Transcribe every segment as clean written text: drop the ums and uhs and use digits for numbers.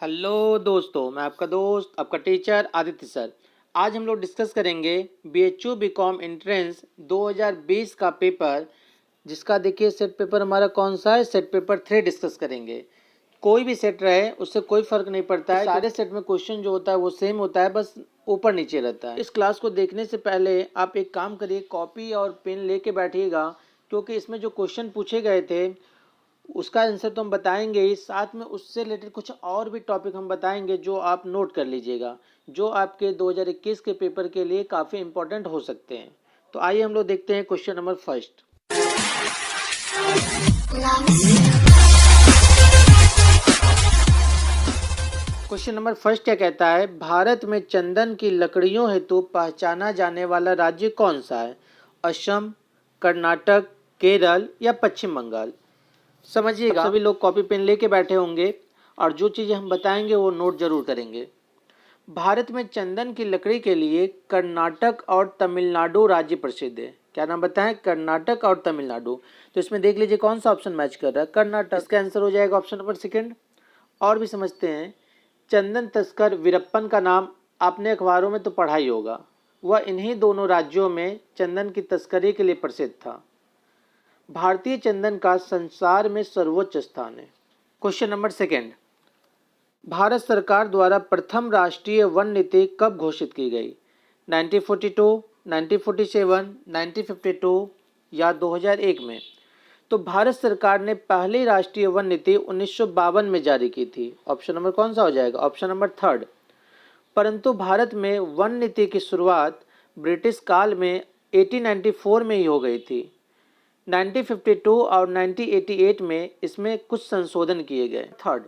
Hello दोस्तों, मैं आपका दोस्त आपका टीचर आदित्य सर। आज हम लोग डिस्कस करेंगे बीएचयू बीकॉम एंट्रेंस 2020 का पेपर, जिसका देखिए सेट पेपर हमारा कौन सा है, सेट पेपर 3 डिस्कस करेंगे। कोई भी सेट रहे उससे कोई फ़र्क नहीं पड़ता है, सारे सेट में क्वेश्चन जो होता है वो सेम होता है, बस ऊपर नीचे रहता है। इस क्लास को देखने से पहले आप एक काम करिए, कॉपी और पेन लेके बैठिएगा, क्योंकि इसमें जो क्वेश्चन पूछे गए थे उसका आंसर तो हम बताएंगे ही, साथ में उससे रिलेटेड कुछ और भी टॉपिक हम बताएंगे जो आप नोट कर लीजिएगा, जो आपके 2021 के पेपर के लिए काफ़ी इंपॉर्टेंट हो सकते हैं। तो आइए हम लोग देखते हैं question number first. Question number first क्या कहता है, भारत में चंदन की लकड़ियों हेतु पहचाना जाने वाला राज्य कौन सा है? असम, कर्नाटक, केरल या पश्चिम बंगाल? समझिएगा, सभी लोग कॉपी पेन लेके बैठे होंगे और जो चीज़ें हम बताएंगे वो नोट जरूर करेंगे। भारत में चंदन की लकड़ी के लिए कर्नाटक और तमिलनाडु राज्य प्रसिद्ध है। क्या नाम बताएं? कर्नाटक और तमिलनाडु। तो इसमें देख लीजिए कौन सा ऑप्शन मैच कर रहा है, कर्नाटक। इसका आंसर हो जाएगा ऑप्शन नंबर सेकंड। और भी समझते हैं, चंदन तस्कर वीरप्पन का नाम आपने अखबारों में तो पढ़ा ही होगा। वह इन्हीं दोनों राज्यों में चंदन की तस्करी के लिए प्रसिद्ध था। भारतीय चंदन का संसार में सर्वोच्च स्थान है। क्वेश्चन नंबर सेकंड, भारत सरकार द्वारा प्रथम राष्ट्रीय वन नीति कब घोषित की गई? 1942, 1947, 1952 या 2001 में? तो भारत सरकार ने पहली राष्ट्रीय वन नीति 1952 में जारी की थी। ऑप्शन नंबर कौन सा हो जाएगा? Option number third. परंतु भारत में वन नीति की शुरुआत ब्रिटिश काल में 1894 में ही हो गई थी। 1952 और 1988 में इसमें कुछ संशोधन किए गए। थर्ड,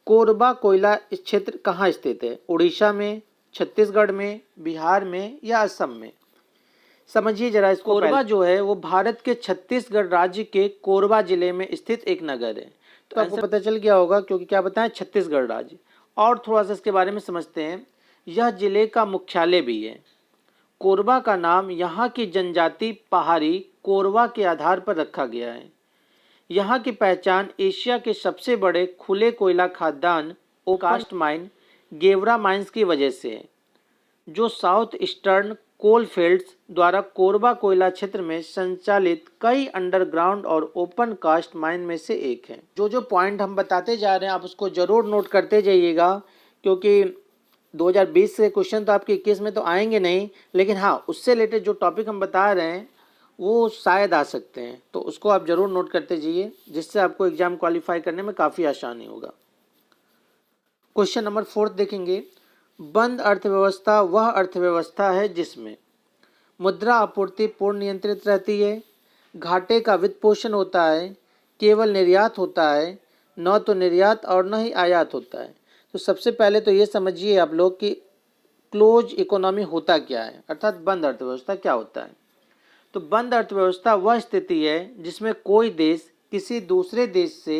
कोरबा कोयला क्षेत्र कहाँ स्थित है? उड़ीसा में, छत्तीसगढ़ में, बिहार में या असम में? समझिए जरा इसको। कोरबा जो है वो भारत के छत्तीसगढ़ राज्य के कोरबा जिले में स्थित एक नगर है। तो आपको पता चल गया होगा, क्योंकि क्या बताएं, छत्तीसगढ़ राज्य। और थोड़ा सा इसके बारे में समझते हैं, यह जिले का मुख्यालय भी है। कोरबा का नाम यहाँ की जनजाति पहाड़ी कोरवा के आधार पर रखा गया है। यहाँ की पहचान एशिया के सबसे बड़े खुले कोयला खादान ओकास्ट माइन गेवरा माइंस की वजह से है, जो साउथ ईस्टर्न कोलफील्ड्स द्वारा कोरबा कोयला क्षेत्र में संचालित कई अंडरग्राउंड और ओपन कास्ट माइन में से एक है। जो पॉइंट हम बताते जा रहे हैं आप उसको जरूर नोट करते जाइएगा, क्योंकि 2020 से क्वेश्चन तो आपके 21 में तो आएंगे नहीं, लेकिन हाँ उससे रिलेटेड जो टॉपिक हम बता रहे हैं वो शायद आ सकते हैं, तो उसको आप जरूर नोट करते जाइए, जिससे आपको एग्जाम क्वालिफाई करने में काफ़ी आसानी होगा। क्वेश्चन नंबर फोर्थ देखेंगे, बंद अर्थव्यवस्था वह अर्थव्यवस्था है जिसमें मुद्रा आपूर्ति पूर्ण नियंत्रित रहती है, घाटे का वित्त पोषण होता है, केवल निर्यात होता है, न तो निर्यात और न ही आयात होता है। तो सबसे पहले तो ये समझिए आप लोग कि क्लोज इकोनॉमी होता क्या है, अर्थात बंद अर्थव्यवस्था क्या होता है। तो बंद अर्थव्यवस्था वह स्थिति है जिसमें कोई देश किसी दूसरे देश से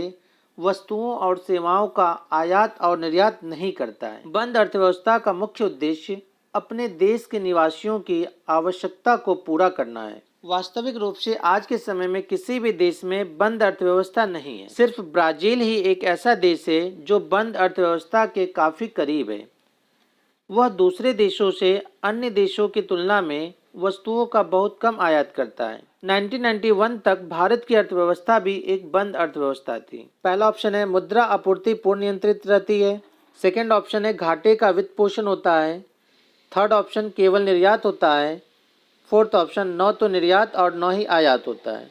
वस्तुओं और सेवाओं का आयात और निर्यात नहीं करता है। बंद अर्थव्यवस्था का मुख्य उद्देश्य अपने देश के निवासियों की आवश्यकता को पूरा करना है। वास्तविक रूप से आज के समय में किसी भी देश में बंद अर्थव्यवस्था नहीं है। सिर्फ ब्राजील ही एक ऐसा देश है जो बंद अर्थव्यवस्था के काफी करीब है। वह दूसरे देशों से अन्य देशों की तुलना में वस्तुओं का बहुत कम आयात करता है। 1991 तक भारत की अर्थव्यवस्था भी एक बंद अर्थव्यवस्था थी। पहला ऑप्शन है मुद्रा आपूर्ति पूर्ण नियंत्रित रहती है। सेकंड ऑप्शन है घाटे का वित्त पोषण होता है। थर्ड ऑप्शन केवल निर्यात होता है। फोर्थ ऑप्शन न तो निर्यात और न ही आयात होता है।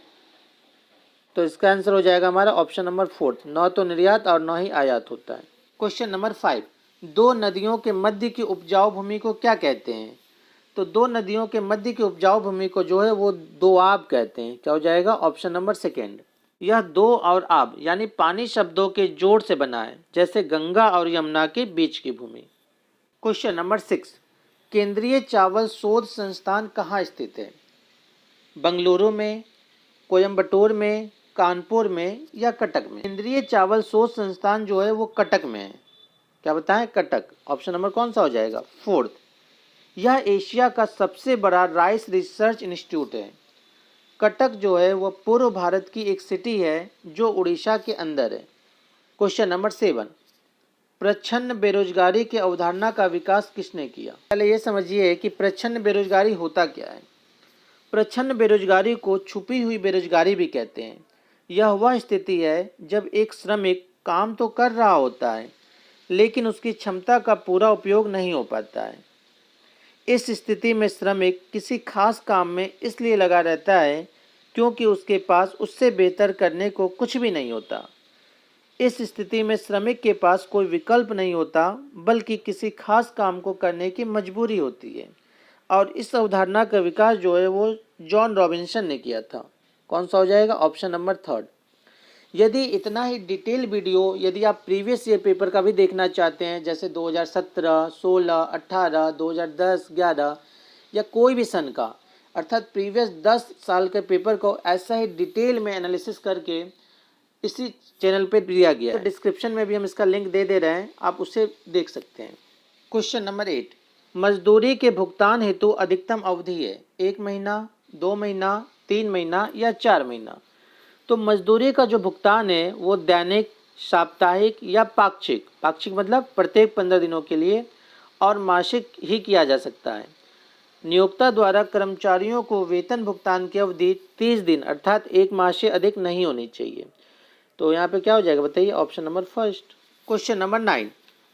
तो इसका आंसर हो जाएगा हमारा ऑप्शन नंबर फोर्थ, न तो निर्यात और न ही आयात होता है। क्वेश्चन नंबर 5, दो नदियों के मध्य की उपजाऊ भूमि को क्या कहते हैं? तो दो नदियों के मध्य की उपजाऊ भूमि को जो है वो दोआब कहते हैं। क्या हो जाएगा? Option number second. यह दो और आब यानी पानी शब्दों के जोड़ से बना है, जैसे गंगा और यमुना के बीच की भूमि। क्वेश्चन नंबर 6, केंद्रीय चावल शोध संस्थान कहाँ स्थित है? बंगलुरु में, कोयम्बटूर में, कानपुर में या कटक में? केंद्रीय चावल शोध संस्थान जो है वो कटक में है। क्या बताएं? कटक। ऑप्शन नंबर कौन सा हो जाएगा? फोर्थ। यह एशिया का सबसे बड़ा राइस रिसर्च इंस्टीट्यूट है। कटक जो है वह पूर्व भारत की एक सिटी है जो उड़ीसा के अंदर है। क्वेश्चन नंबर 7, प्रच्छन्न बेरोजगारी की अवधारणा का विकास किसने किया? पहले ये समझिए कि प्रच्छन्न बेरोजगारी होता क्या है। प्रच्छन्न बेरोजगारी को छुपी हुई बेरोजगारी भी कहते हैं। यह वह स्थिति है जब एक श्रमिक काम तो कर रहा होता है लेकिन उसकी क्षमता का पूरा उपयोग नहीं हो पाता है। इस स्थिति में श्रमिक किसी खास काम में इसलिए लगा रहता है क्योंकि उसके पास उससे बेहतर करने को कुछ भी नहीं होता। इस स्थिति में श्रमिक के पास कोई विकल्प नहीं होता बल्कि किसी खास काम को करने की मजबूरी होती है। और इस अवधारणा का विकास जो है वो जॉन रॉबिन्सन ने किया था। कौन सा हो जाएगा? Option number 3। यदि इतना ही डिटेल वीडियो यदि आप प्रीवियस ईयर पेपर का भी देखना चाहते हैं, जैसे 2017, 16, 18, 2010, 11 या कोई भी सन का, अर्थात प्रीवियस 10 साल के पेपर को ऐसा ही डिटेल में एनालिसिस करके इसी चैनल पे दिया गया है। तो डिस्क्रिप्शन में भी हम इसका लिंक दे रहे हैं, आप उसे देख सकते हैं। क्वेश्चन नंबर 8, मजदूरी के भुगतान हेतु अधिकतम अवधि है 1 महीना, 2 महीना, 3 महीना या 4 महीना। तो मजदूरी का जो भुगतान है वो दैनिक, साप्ताहिक या पाक्षिक, पाक्षिक मतलब प्रत्येक 15 दिनों के लिए, और मासिक ही किया जा सकता है। नियोक्ता द्वारा कर्मचारियों को वेतन भुगतान की अवधि 30 दिन अर्थात 1 माह से अधिक नहीं होनी चाहिए। तो यहाँ पे क्या हो जाएगा बताइए? Option number 1। क्वेश्चन नंबर 9,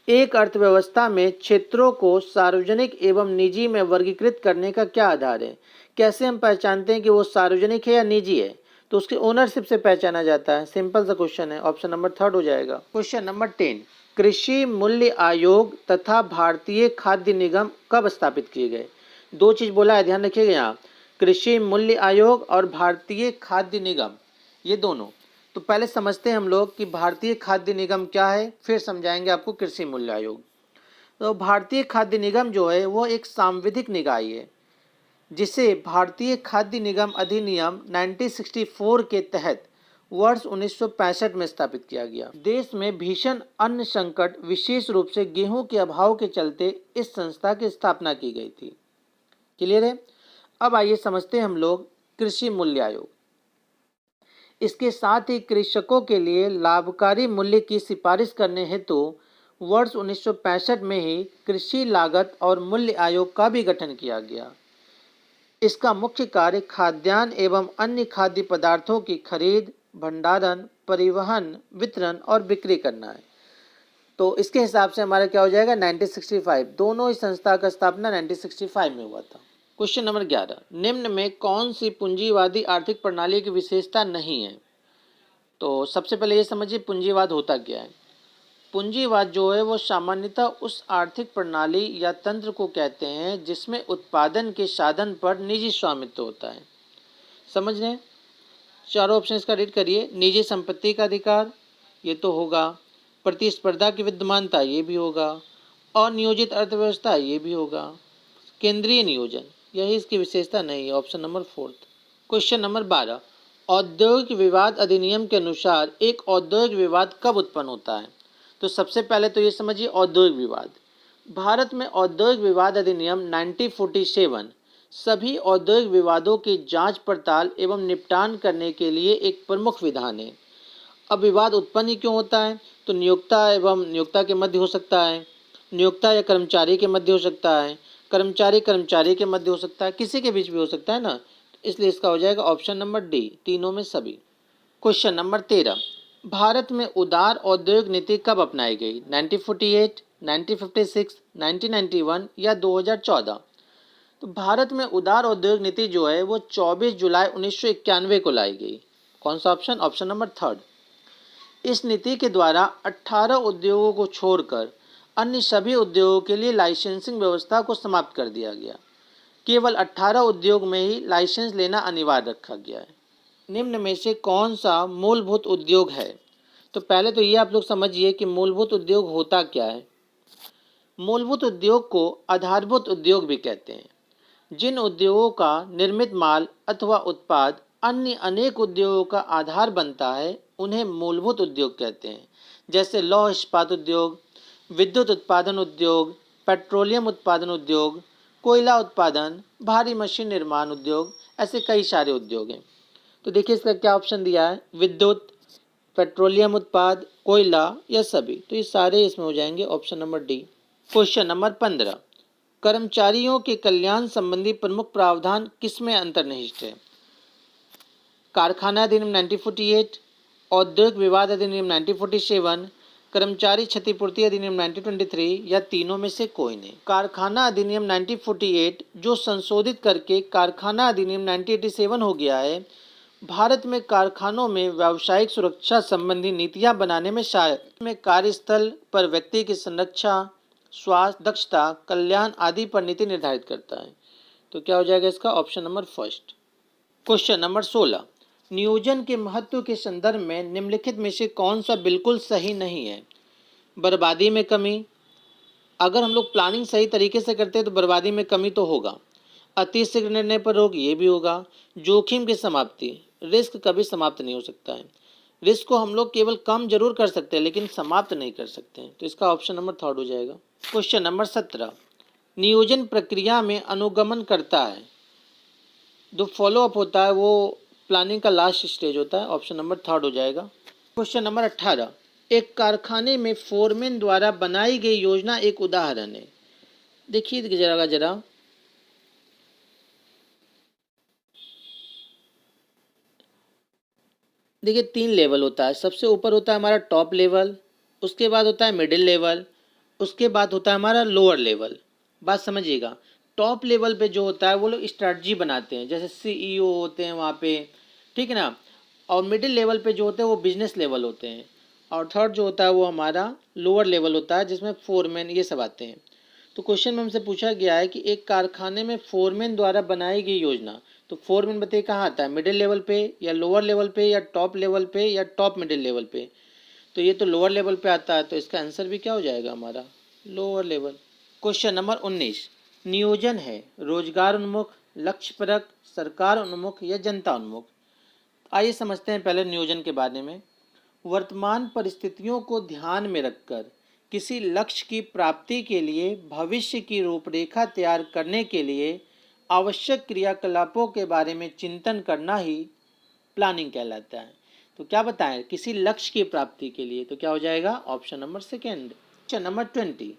एक अर्थव्यवस्था में क्षेत्रों को सार्वजनिक एवं निजी में वर्गीकृत करने का क्या आधार है? कैसे हम पहचानते हैं कि वो सार्वजनिक है या निजी है? तो उसकी ओनरशिप से पहचाना जाता है। सिंपल सा क्वेश्चन है, ऑप्शन नंबर 3 हो जाएगा। क्वेश्चन नंबर 10, कृषि मूल्य आयोग तथा भारतीय खाद्य निगम कब स्थापित किए गए? 2 चीज बोला है, ध्यान रखिएगा यहाँ, कृषि मूल्य आयोग और भारतीय खाद्य निगम, ये दोनों। तो पहले समझते हैं हम लोग कि भारतीय खाद्य निगम क्या है, फिर समझाएंगे आपको कृषि मूल्य आयोग। तो भारतीय खाद्य निगम जो है वो एक सांविधिक निकाय है जिसे भारतीय खाद्य निगम अधिनियम 1964 के तहत वर्ष 1965 में स्थापित किया गया। देश में भीषण अन्न संकट विशेष रूप से गेहूं के अभाव के चलते इस संस्था की स्थापना की गई थी। क्लियर है? अब आइए समझते हैं हम लोग कृषि मूल्य आयोग। इसके साथ ही कृषकों के लिए लाभकारी मूल्य की सिफारिश करने हेतु वर्ष 1965 में ही कृषि लागत और मूल्य आयोग का भी गठन किया गया। इसका मुख्य कार्य खाद्यान्न एवं अन्य खाद्य पदार्थों की खरीद, भंडारण, परिवहन, वितरण और बिक्री करना है। तो इसके हिसाब से हमारा क्या हो जाएगा? 1965। दोनों ही संस्था का स्थापना 1965 में हुआ था। क्वेश्चन नंबर 11, निम्न में कौन सी पूंजीवादी आर्थिक प्रणाली की विशेषता नहीं है? तो सबसे पहले ये समझिए पूंजीवाद होता क्या है। पूंजीवाद जो है वो सामान्यतः उस आर्थिक प्रणाली या तंत्र को कहते हैं जिसमें उत्पादन के साधन पर निजी स्वामित्व होता है। समझ रहे हैं? चारों ऑप्शन इसका रीड करिए। निजी संपत्ति का अधिकार, ये तो होगा। प्रतिस्पर्धा की विद्यमानता, ये भी होगा। अनियोजित अर्थव्यवस्था, ये भी होगा। केंद्रीय नियोजन, यही इसकी विशेषता नहीं है। Option number 4। क्वेश्चन नंबर 12, औद्योगिक विवाद अधिनियम के अनुसार एक औद्योगिक विवाद कब उत्पन्न होता है? तो सबसे पहले तो ये समझिए औद्योगिक विवाद। भारत में औद्योगिक विवाद अधिनियम 1947 सभी औद्योगिक विवादों की जांच पड़ताल एवं निपटान करने के लिए एक प्रमुख विधान है। अब विवाद उत्पन्न ही क्यों होता है? तो नियोक्ता एवं नियोक्ता के मध्य हो सकता है, नियोक्ता या कर्मचारी के मध्य हो सकता है, कर्मचारी कर्मचारी के मध्य हो सकता है, किसी के बीच भी हो सकता है ना। इसलिए इसका हो जाएगा ऑप्शन नंबर डी, तीनों में सभी। क्वेश्चन नंबर 13, भारत में उदार औद्योगिक नीति कब अपनाई गई? 1948, 1956, 1991 या 2014? तो भारत में उदार औद्योगिक नीति जो है वो 24 जुलाई 1991 को लाई गई। कौन सा ऑप्शन? Option number 3। इस नीति के द्वारा 18 उद्योगों को छोड़कर अन्य सभी उद्योगों के लिए लाइसेंसिंग व्यवस्था को समाप्त कर दिया गया। केवल 18 उद्योग में ही लाइसेंस लेना अनिवार्य रखा गया है। निम्न में से कौन सा मूलभूत उद्योग है? तो पहले तो ये आप लोग समझिए कि मूलभूत उद्योग होता क्या है। मूलभूत उद्योग को आधारभूत उद्योग भी कहते हैं। जिन उद्योगों का निर्मित माल अथवा उत्पाद अन्य अनेक उद्योगों का आधार बनता है उन्हें मूलभूत उद्योग कहते हैं। जैसे लौह इस्पात उद्योग, विद्युत उत्पादन उद्योग, पेट्रोलियम उत्पादन उद्योग, कोयला उत्पादन, भारी मशीन निर्माण उद्योग, ऐसे कई सारे उद्योग हैं। तो देखिए इसका क्या ऑप्शन दिया है? विद्युत, पेट्रोलियम उत्पाद, कोयला या सभी? तो ये सारे इसमें हो जाएंगे option number D. Question number 15, कर्मचारियों के कल्याण संबंधी प्रमुख प्रावधान किसमें अंतर्निहित है? कारखाना अधिनियम 1948, औद्योगिक विवाद अधिनियम 1947, कर्मचारी क्षतिपूर्ति अधिनियम 1923 या तीनों में से कोई नहीं? कारखाना अधिनियम 1948 जो संशोधित करके कारखाना अधिनियम 1987 हो गया है, भारत में कारखानों में व्यावसायिक सुरक्षा संबंधी नीतियां बनाने में सहायक में कार्यस्थल पर व्यक्ति की संरक्षा, स्वास्थ्य, दक्षता, कल्याण आदि पर नीति निर्धारित करता है। तो क्या हो जाएगा इसका? Option number first. Question number 16, नियोजन के महत्व के संदर्भ में निम्नलिखित में से कौन सा बिल्कुल सही नहीं है? बर्बादी में कमी, अगर हम लोग प्लानिंग सही तरीके से करते हैं तो बर्बादी में कमी तो होगा। अति शीघ्र निर्णय पर रोक, ये भी होगा। जोखिम की समाप्ति, रिस्क कभी समाप्त नहीं हो सकता है। रिस्क को हम लोग केवल कम जरूर कर सकते हैं लेकिन समाप्त नहीं कर सकते हैं। तो इसका ऑप्शन नंबर थर्ड हो जाएगा। क्वेश्चन नंबर 17, नियोजन प्रक्रिया में अनुगमन करता है, जो फॉलो अप होता है वो प्लानिंग का लास्ट स्टेज होता है। ऑप्शन नंबर थर्ड हो जाएगा। क्वेश्चन नंबर 18, एक कारखाने में फोरमैन द्वारा बनाई गई योजना एक उदाहरण है। देखिए जरा देखिए 3 लेवल होता है। सबसे ऊपर होता है हमारा टॉप लेवल, उसके बाद होता है मिडिल लेवल, उसके बाद होता है हमारा लोअर लेवल। बात समझिएगा, टॉप लेवल पे जो होता है वो लोग स्ट्रैटेजी बनाते हैं, जैसे सीईओ होते हैं वहाँ पे, ठीक है ना। और मिडिल लेवल पे जो होते हैं वो बिजनेस लेवल होते हैं। और थर्ड जो होता है वो हमारा लोअर लेवल होता है जिसमें फोरमैन ये सब आते हैं। तो क्वेश्चन में हमसे पूछा गया है कि एक कारखाने में फोरमैन द्वारा बनाई गई योजना, तो फोरमैन बताइए कहाँ आता है? मिडिल लेवल पे या लोअर लेवल पे या टॉप लेवल पे या टॉप मिडिल लेवल पे? तो ये तो लोअर लेवल पे आता है, तो इसका आंसर भी क्या हो जाएगा हमारा? Lower level. क्वेश्चन नंबर 19, नियोजन है रोजगार उन्मुख, लक्ष्यपरक, सरकार उन्मुख या जनता उन्मुख? आइए समझते हैं पहले नियोजन के बारे में। वर्तमान परिस्थितियों को ध्यान में रखकर किसी लक्ष्य की प्राप्ति के लिए भविष्य की रूपरेखा तैयार करने के लिए आवश्यक क्रियाकलापों के बारे में चिंतन करना ही प्लानिंग कहलाता है। तो क्या बताएं? किसी लक्ष्य की प्राप्ति के लिए, तो क्या हो जाएगा? Option number second. Question number 20,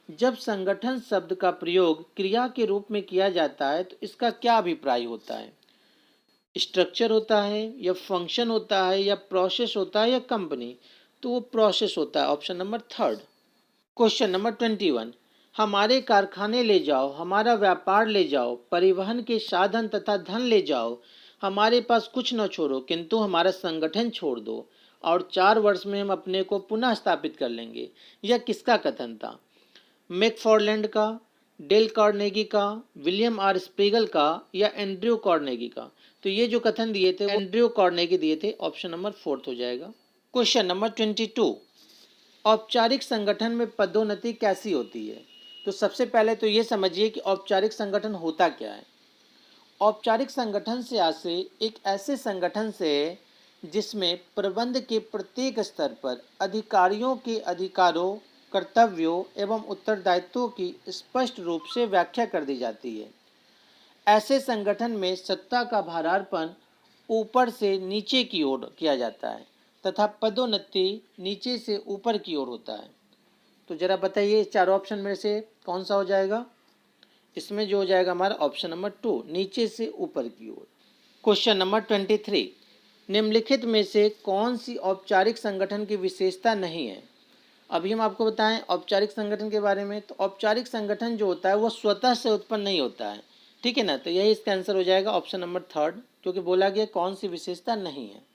जब संगठन शब्द का प्रयोग क्रिया के रूप में किया जाता है तो इसका क्या अभिप्राय होता है? स्ट्रक्चर होता है या फंक्शन होता है या प्रोसेस होता है या कंपनी? तो वो प्रोसेस होता है। Option number third. Question number 21, हमारे कारखाने ले जाओ, हमारा व्यापार ले जाओ, परिवहन के साधन तथा धन ले जाओ, हमारे पास कुछ न छोड़ो किंतु हमारा संगठन छोड़ दो और 4 वर्ष में हम अपने को पुनः स्थापित कर लेंगे। यह किसका कथन था? मैकफॉर्लैंड का, डेल कार्नेगी का, विलियम आर स्पीगल का या एंड्रयू कार्नेगी का? तो ये जो कथन दिए थे वो एंड्रयू कार्नेगी दिए थे। ऑप्शन नंबर फोर्थ हो जाएगा। क्वेश्चन नंबर 22, औपचारिक संगठन में पदोन्नति कैसी होती है? तो सबसे पहले तो ये समझिए कि औपचारिक संगठन होता क्या है। औपचारिक संगठन से आशय एक ऐसे संगठन से जिसमें प्रबंध के प्रत्येक स्तर पर अधिकारियों के अधिकारों, कर्तव्यों एवं उत्तरदायित्वों की स्पष्ट रूप से व्याख्या कर दी जाती है। ऐसे संगठन में सत्ता का भारार्पण ऊपर से नीचे की ओर किया जाता है तथा पदोन्नति नीचे से ऊपर की ओर होता है। तो जरा बताइए चारों ऑप्शन में से कौन सा हो जाएगा? इसमें जो हो जाएगा हमारा ऑप्शन नंबर 2, नीचे से ऊपर की ओर। क्वेश्चन नंबर 23, निम्नलिखित में से कौन सी औपचारिक संगठन की विशेषता नहीं है? अभी हम आपको बताएं औपचारिक संगठन के बारे में। तो औपचारिक संगठन जो होता है वो स्वतः से उत्पन्न नहीं होता है, ठीक है ना। तो यही इसका आंसर हो जाएगा ऑप्शन नंबर थर्ड, क्योंकि बोला गया कौन सी विशेषता नहीं है।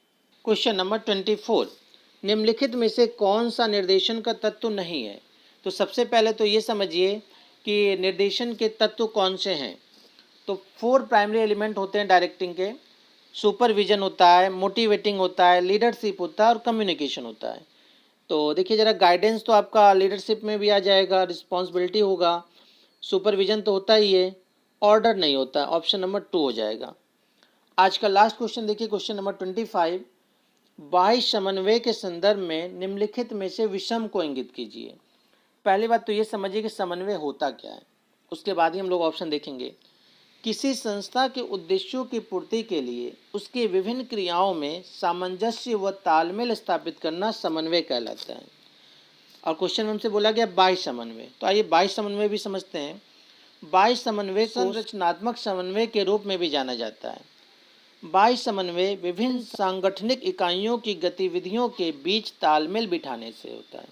क्वेश्चन नंबर 24, निम्नलिखित में से कौन सा निर्देशन का तत्व नहीं है? तो सबसे पहले तो ये समझिए कि निर्देशन के तत्व कौन से हैं। तो 4 प्राइमरी एलिमेंट होते हैं डायरेक्टिंग के। सुपरविजन होता है, मोटिवेटिंग होता है, लीडरशिप होता है और कम्युनिकेशन होता है। तो देखिए जरा, गाइडेंस तो आपका लीडरशिप में भी आ जाएगा, रिस्पॉन्सिबिलिटी होगा, सुपरविजन तो होता ही है, ऑर्डर नहीं होता। ऑप्शन नंबर 2 हो जाएगा। आज का लास्ट क्वेश्चन देखिए, क्वेश्चन नंबर 25, बाह्य समन्वय के संदर्भ में निम्नलिखित में से विषम को इंगित कीजिए। पहली बात तो ये समझिए कि समन्वय होता क्या है, उसके बाद ही हम लोग ऑप्शन देखेंगे। किसी संस्था के उद्देश्यों की पूर्ति के लिए उसकी विभिन्न क्रियाओं में सामंजस्य व तालमेल स्थापित करना समन्वय कहलाता है। और क्वेश्चन में हमसे बोला गया बाह्य समन्वय, तो आइए बाह्य समन्वय भी समझते हैं। बाह्य समन्वय को संरचनात्मक समन्वय के रूप में भी जाना जाता है। बाह्य समन्वय विभिन्न सांगठनिक इकाइयों की गतिविधियों के बीच तालमेल बिठाने से होता है।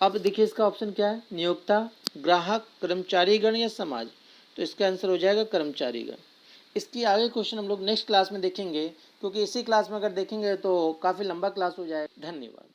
अब देखिए इसका ऑप्शन क्या है, नियोक्ता, ग्राहक, कर्मचारीगण या समाज। तो इसका आंसर हो जाएगा कर्मचारीगण। इसकी आगे क्वेश्चन हम लोग नेक्स्ट क्लास में देखेंगे, क्योंकि इसी क्लास में अगर देखेंगे तो काफ़ी लंबा क्लास हो जाएगा। धन्यवाद।